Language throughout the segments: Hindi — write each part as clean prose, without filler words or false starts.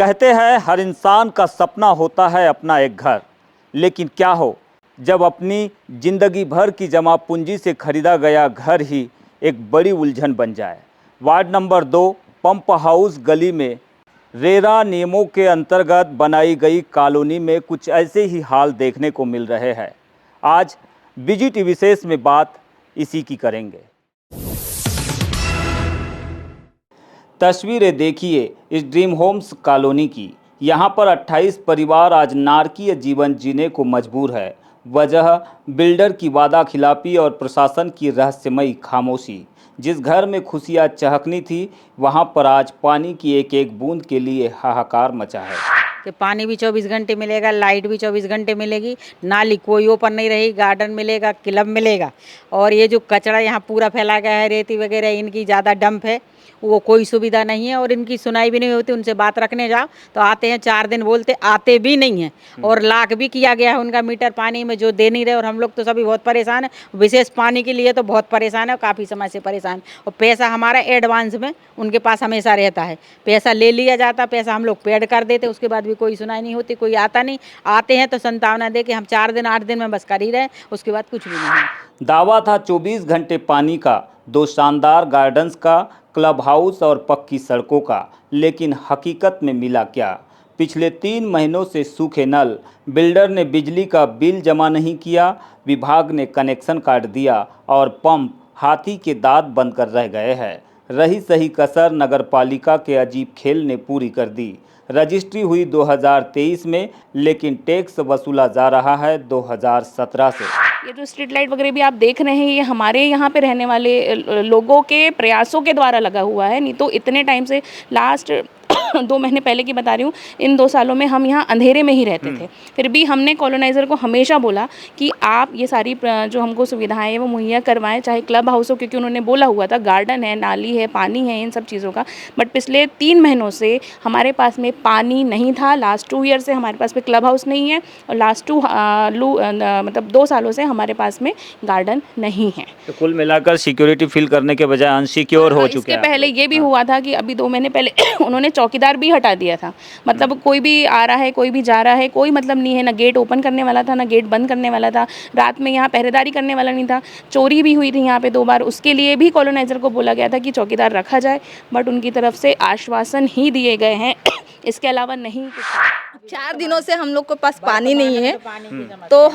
कहते हैं हर इंसान का सपना होता है अपना एक घर, लेकिन क्या हो जब अपनी जिंदगी भर की जमा पूंजी से खरीदा गया घर ही एक बड़ी उलझन बन जाए। वार्ड नंबर 2 पंप हाउस गली में रेरा नियमों के अंतर्गत बनाई गई कॉलोनी में कुछ ऐसे ही हाल देखने को मिल रहे हैं। आज बीजीटी विशेष में बात इसी की करेंगे। तस्वीरें देखिए इस ड्रीम होम्स कॉलोनी की। यहाँ पर 28 परिवार आज नारकीय जीवन जीने को मजबूर है। वजह बिल्डर की वादा खिलाफी और प्रशासन की रहस्यमयी खामोशी। जिस घर में खुशियाँ चहकनी थी, वहाँ पर आज पानी की एक एक बूंद के लिए हाहाकार मचा है कि पानी भी 24 घंटे मिलेगा, लाइट भी 24 घंटे मिलेगी, नाली कोई ओपन नहीं रही, गार्डन मिलेगा, क्लब मिलेगा। और ये जो कचरा यहाँ पूरा फैला गया है, रेती वगैरह इनकी ज़्यादा डंप है, वो कोई सुविधा नहीं है और इनकी सुनाई भी नहीं होती। उनसे बात रखने जाओ तो आते हैं 4 दिन बोलते, आते भी नहीं हैं। और लाख भी किया गया है उनका मीटर पानी में, जो दे नहीं रहे। और हम लोग तो सभी बहुत परेशान हैं, विशेष पानी के लिए तो बहुत परेशान है, काफ़ी समय से परेशान। और पैसा हमारा एडवांस में उनके पास हमेशा रहता है, पैसा ले लिया जाता, पैसा हम लोग पेड कर देते, उसके बाद भी कोई सुनाई नहीं होती, कोई आता नहीं। आते हैं तो संतावना दे के हम 4 दिन 8 दिन में बस कर ही रहे, उसके बाद कुछ भी नहीं। दावा था 24 घंटे पानी का, 2 शानदार गार्डन्स का, क्लब हाउस और पक्की सड़कों का, लेकिन हकीकत में मिला क्या? पिछले 3 महीनों से सूखे नल, बिल्डर ने बिजली का बिल जमा नहीं किया, विभाग ने कनेक्शन काट दिया और पंप हाथी के दांत बनकर रह गए हैं। रही सही कसर नगरपालिका के अजीब खेल ने पूरी कर दी। रजिस्ट्री हुई 2023 में, लेकिन टैक्स वसूला जा रहा है 2017 से। ये जो स्ट्रीट लाइट वगैरह भी आप देख रहे हैं, ये हमारे यहाँ पे रहने वाले लोगों के प्रयासों के द्वारा लगा हुआ है। नहीं तो इतने टाइम से लास्ट 2 महीने पहले की बता रही हूँ, इन 2 सालों में हम यहाँ अंधेरे में ही रहते थे। फिर भी हमने कॉलोनाइज़र को हमेशा बोला कि आप ये सारी जो हमको सुविधाएं हैं वो मुहैया करवाएं, चाहे क्लब हाउस हो, क्योंकि उन्होंने बोला हुआ था गार्डन है, नाली है, पानी है, इन सब चीज़ों का। बट पिछले 3 महीनों से हमारे पास में पानी नहीं था। लास्ट 2 ईयर से हमारे पास में क्लब हाउस नहीं है और लास्ट 2 सालों से हमारे पास में गार्डन नहीं है। तो कुल मिलाकर सिक्योरिटी फील करने के बजाय अनसिक्योर हो चुके हैं। इसके पहले ये भी हुआ था कि अभी 2 महीने पहले उन्होंने चौकीदार भी हटा दिया था। मतलब कोई भी आ रहा है, कोई भी जा रहा है, कोई मतलब नहीं है, ना गेट ओपन करने वाला था, ना गेट बंद करने वाला था। रात में यहाँ पहरेदारी करने वाला नहीं था। चोरी भी हुई थी यहाँ पे 2 बार, उसके लिए भी कॉलोनाइजर को बोला गया था कि चौकीदार रखा जाए, बट उनकी तरफ से आश्वासन ही दिए गए हैं, इसके अलावा नहीं कुछ। 4 दिनों से हम लोग के पास पानी नहीं है, तो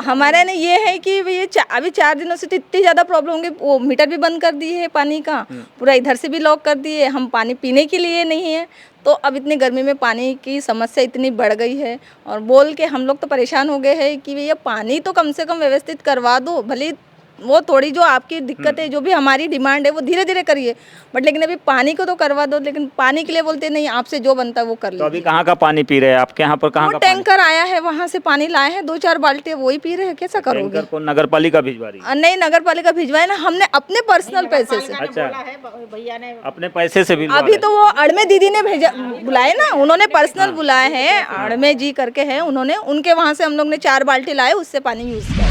हमारे ने ये है कि ये अभी 4 दिनों से तो इतनी ज़्यादा प्रॉब्लम होंगी। वो मीटर भी बंद कर दिए है पानी का, पूरा इधर से भी लॉक कर दिए। हम पानी पीने के लिए नहीं है, तो अब इतनी गर्मी में पानी की समस्या इतनी बढ़ गई है और बोल के हम लोग तो परेशान हो गए हैं कि भैया पानी तो कम से कम व्यवस्थित करवा दो। भले वो थोड़ी जो आपकी दिक्कत है, जो भी हमारी डिमांड है, वो धीरे धीरे करिए, बट लेकिन अभी पानी को तो करवा दो। लेकिन पानी के लिए बोलते नहीं, आपसे जो बनता है वो कर लीजिए। तो अभी कहाँ का पानी पी रहे हैं आपके यहाँ पर? कहाँ का टैंकर आया है, वहाँ से पानी लाए हैं 2-4 बाल्टी, वही पी रहे हैं। कैसा करोगे? टैंकर को नगरपालिका भिजवा रही है? नहीं, नगरपालिका भिजवाए ना, हमने अपने पर्सनल पैसे से। अच्छा, भैया ने अपने पैसे से भिजवा? अभी तो वो अड़मे दीदी ने भेजा, बुलाए ना, उन्होंने पर्सनल बुलाए हैं, अड़मे जी करके हैं उन्होंने, उनके वहाँ से हम लोग ने 4 बाल्टी लाए, उससे पानी यूज किया।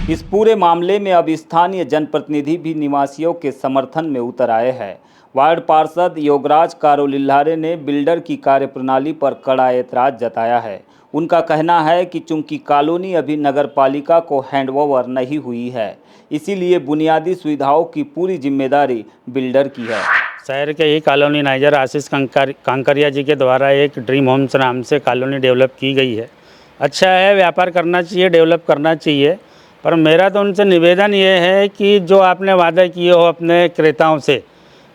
इस पूरे मामले में अब स्थानीय जनप्रतिनिधि भी निवासियों के समर्थन में उतर आए हैं। वार्ड पार्षद योगराज कारोलिल्हारे ने बिल्डर की कार्यप्रणाली पर कड़ा एतराज जताया है। उनका कहना है कि चूंकि कॉलोनी अभी नगरपालिका को हैंडओवर नहीं हुई है, इसीलिए बुनियादी सुविधाओं की पूरी जिम्मेदारी बिल्डर की है। शहर के ही कॉलोनीनाइजर आशीष कांकरिया जी के द्वारा एक ड्रीम होम्स नाम से कॉलोनी डेवलप की गई है। अच्छा है, व्यापार करना चाहिए, डेवलप करना चाहिए, पर मेरा तो उनसे निवेदन ये है कि जो आपने वादा किए हो अपने क्रेताओं से,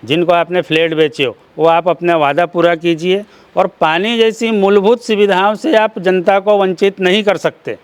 जिनको आपने फ्लैट बेचे हो, वो आप अपना वादा पूरा कीजिए। और पानी जैसी मूलभूत सुविधाओं से आप जनता को वंचित नहीं कर सकते।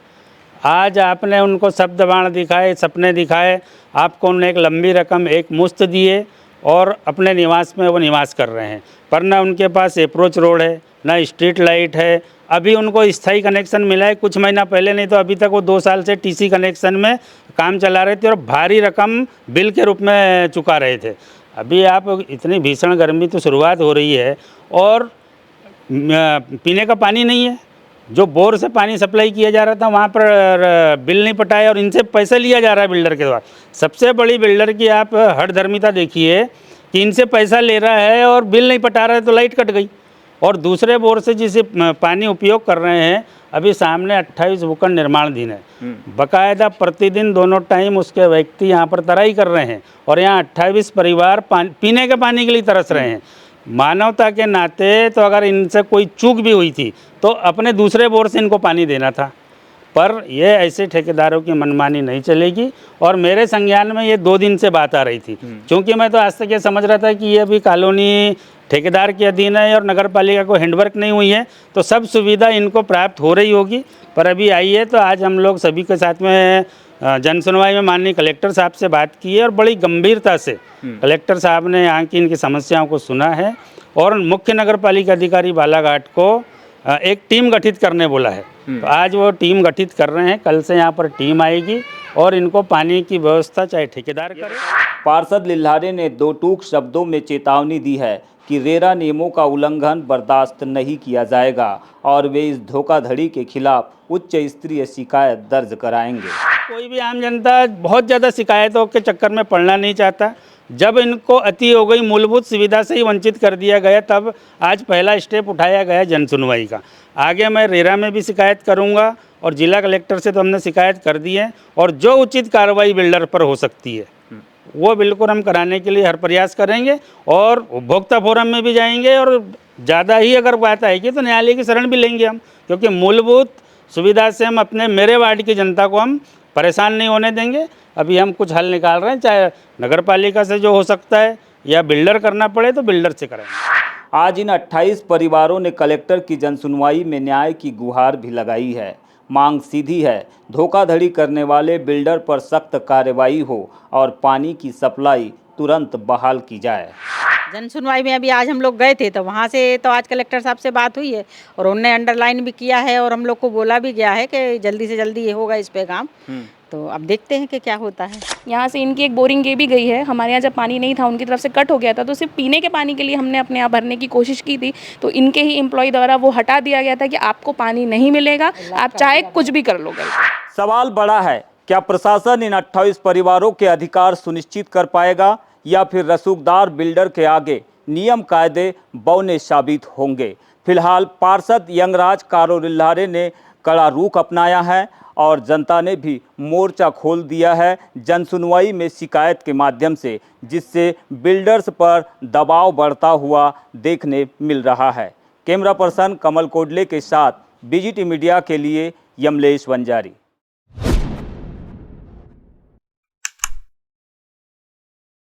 आज आपने उनको शब्द बाण दिखाए, सपने दिखाए, आपको उन्हें एक लंबी रकम एक मुश्त दिए और अपने निवास में वो निवास कर रहे हैं, पर ना उनके पास अप्रोच रोड है, ना स्ट्रीट लाइट है। अभी उनको स्थायी कनेक्शन मिला है कुछ महीना पहले, नहीं तो अभी तक वो 2 साल से टीसी कनेक्शन में काम चला रहे थे और भारी रकम बिल के रूप में चुका रहे थे। अभी आप इतनी भीषण गर्मी तो शुरुआत हो रही है और पीने का पानी नहीं है। जो बोर से पानी सप्लाई किया जा रहा था वहाँ पर बिल नहीं पटाया और इनसे पैसा लिया जा रहा है बिल्डर के द्वारा। सबसे बड़ी बिल्डर की आप हठधर्मिता देखिए कि इनसे पैसा ले रहा है और बिल नहीं पटा रहा है तो लाइट कट गई। और दूसरे बोर से जिसे पानी उपयोग कर रहे हैं, अभी सामने 28 भूखंड निर्माणाधीन है। बाकायदा प्रतिदिन दोनों टाइम उसके व्यक्ति यहाँ पर तराई कर रहे हैं और यहाँ 28 परिवार पीने के पानी के लिए तरस रहे हैं। मानवता के नाते तो अगर इनसे कोई चूक भी हुई थी तो अपने दूसरे बोर से इनको पानी देना था, पर ये ऐसे ठेकेदारों की मनमानी नहीं चलेगी। और मेरे संज्ञान में ये 2 दिन से बात आ रही थी, क्योंकि मैं तो आज तक ये समझ रहा था कि ये अभी कॉलोनी ठेकेदार के अधीन है और नगर पालिका को हैंडवर्क नहीं हुई है, तो सब सुविधा इनको प्राप्त हो रही होगी। पर अभी आई है तो आज हम लोग सभी के साथ में जन सुनवाई में माननीय कलेक्टर साहब से बात की है और बड़ी गंभीरता से कलेक्टर साहब ने यहाँ की इनकी समस्याओं को सुना है और मुख्य नगर पालिका अधिकारी बालाघाट को एक टीम गठित करने बोला है। तो आज वो टीम गठित कर रहे हैं, कल से यहाँ पर टीम आएगी और इनको पानी की व्यवस्था चाहे ठेकेदार करे। पार्षद लिल्हारे ने 2 टूक शब्दों में चेतावनी दी है कि रेरा नियमों का उल्लंघन बर्दाश्त नहीं किया जाएगा और वे इस धोखाधड़ी के खिलाफ उच्च स्तरीय शिकायत दर्ज कराएंगे। कोई भी आम जनता बहुत ज़्यादा शिकायतों के चक्कर में पड़ना नहीं चाहता। जब इनको अति हो गई, मूलभूत सुविधा से ही वंचित कर दिया गया, तब आज पहला स्टेप उठाया गया जन सुनवाई का। आगे मैं रेरा में भी शिकायत करूंगा और जिला कलेक्टर से तो हमने शिकायत कर दी है और जो उचित कार्रवाई बिल्डर पर हो सकती है वो बिल्कुल हम कराने के लिए हर प्रयास करेंगे और उपभोक्ता फोरम में भी जाएंगे और ज़्यादा ही अगर बात आएगी तो न्यायालय की शरण भी लेंगे हम, क्योंकि मूलभूत सुविधा से हम अपने मेरे वार्ड की जनता को हम परेशान नहीं होने देंगे। अभी हम कुछ हल निकाल रहे हैं, चाहे नगर पालिका से जो हो सकता है या बिल्डर करना पड़े तो बिल्डर से करेंगे। आज इन 28 परिवारों ने कलेक्टर की जनसुनवाई में न्याय की गुहार भी लगाई है। मांग सीधी है, धोखाधड़ी करने वाले बिल्डर पर सख्त कार्रवाई हो और पानी की सप्लाई तुरंत बहाल की जाए। जन सुनवाई में अभी आज हम लोग गए थे तो वहाँ से तो आज कलेक्टर साहब से बात हुई है और उन्होंने अंडरलाइन भी किया है और हम लोग को बोला भी गया है कि जल्दी से जल्दी ये होगा इस पे काम। तो अब देखते हैं कि क्या होता है। यहाँ से इनकी एक बोरिंग ये भी गई है, हमारे यहाँ जब पानी नहीं था उनकी तरफ से कट हो गया था तो सिर्फ पीने के पानी के लिए हमने अपने यहाँ भरने की कोशिश की थी, तो इनके ही एम्प्लॉय द्वारा वो हटा दिया गया था कि आपको पानी नहीं मिलेगा, आप चाहे कुछ भी कर लोगे। सवाल बड़ा है, क्या प्रशासन इन 28 परिवारों के अधिकार सुनिश्चित कर पाएगा या फिर रसूखदार बिल्डर के आगे नियम कायदे बौने साबित होंगे। फिलहाल पार्षद यंगराज कारो लिल्हारे ने कड़ा रुख अपनाया है और जनता ने भी मोर्चा खोल दिया है जनसुनवाई में शिकायत के माध्यम से, जिससे बिल्डर्स पर दबाव बढ़ता हुआ देखने मिल रहा है। कैमरा पर्सन कमल कोडले के साथ बीजीटी मीडिया के लिए यमलेश वंजारी।